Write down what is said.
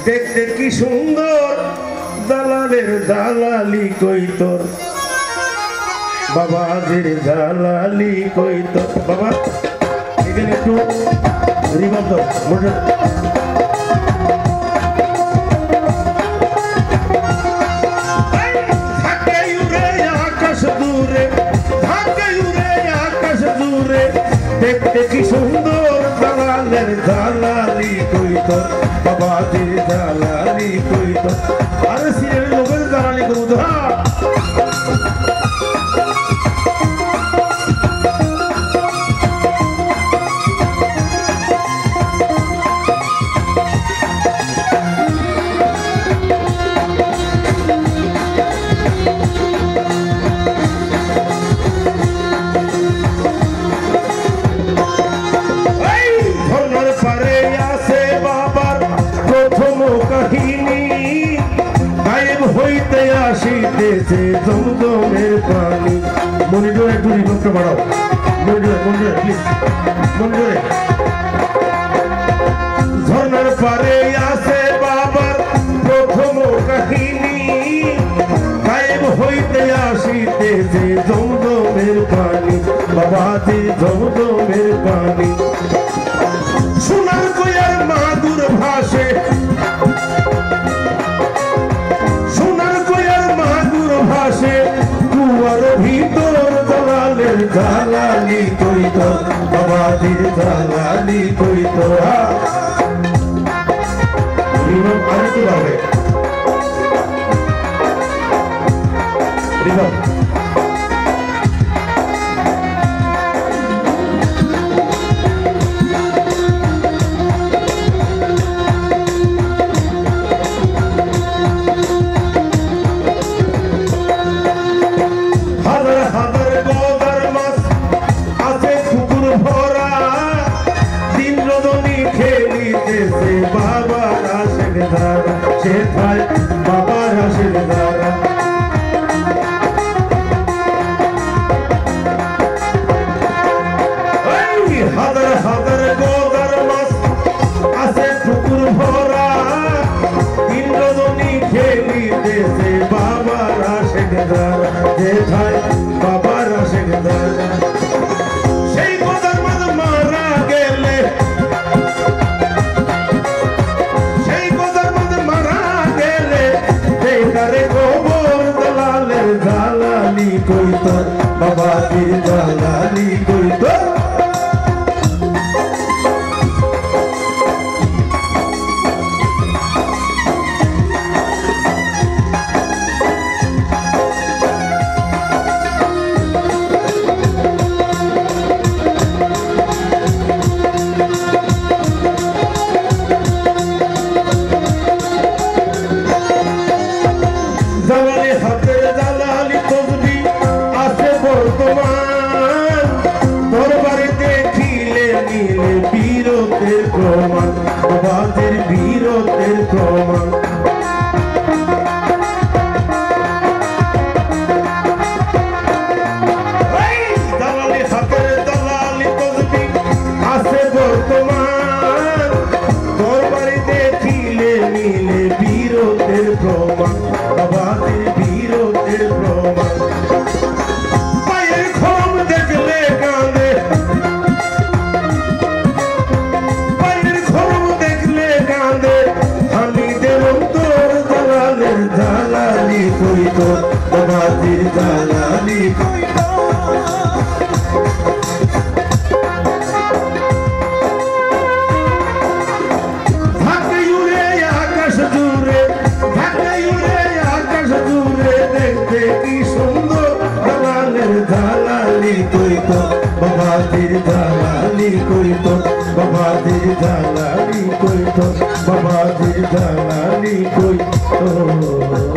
দেখতে কি সুন্দর দালালের দালালি কই তোর বাবাজির দালালি কই তোর বাবা এখানে একটু রিভাব দাও মোটর দেখতে কি সুন্দর দালালের দালালি কই তোর বাবাজির দালালি কই তোর আরে সিরিয়াল লোকের দালালি করবো তো হইতে আসিতেছে জমজমের পানি মনিটর একটু রিভাবটা বাড়াও মনিটর প্লিজ মনিটরে ঝর্ণার পারে আছে বাবার প্রথম কাহিনী গায়েব হইতে আসিতেছে জমজমের পানি বাবাজি জমজমের পানি সোনার কয়ার মাদুর ভাসে কুয়ার ভিতর দালালের দালালি কই তোর বাবাজির দালালি কই তোর আরে তো ভাবে বাবার আশেক ধারা সে ভাই বাবার আশেক ধারা হাজার হাজার গোদার মাছ আছে পুকুর ভরা তিন রজনী খেলিতেছে বাবার আশেক ধারা সে ভাই বাবার আশেক ধারা সেই গোদার মাছ মারা গেলে দালালি কই তোর বাবাজির দালালি কই তোর দালালি হাতের দালালি তসবি আছে বর্তমান তোর বাড়িতে খিলে নিলে বীরতের প্রমাণ বাবাজির বীরতের প্রমাণ দালালি হাতের দালালি তসবি আছে বর্তমান তোর বাড়িতে খিলে নিলে বীরতের প্রমাণ বাবাজির বীরতের প্রমাণ পায়ের খম দেখলে কাঁদে পায়ের খম দেখলে কাঁদে আমি দেবন তোর দালালের দালালি কই তোর বাবাজির দালালি কই কি সুন্দর দালালের দালালি কই তোর বাবাজির দালালি কই তোর বাবাজির দালালি কই তোর বাবাজির দালালি কই তোর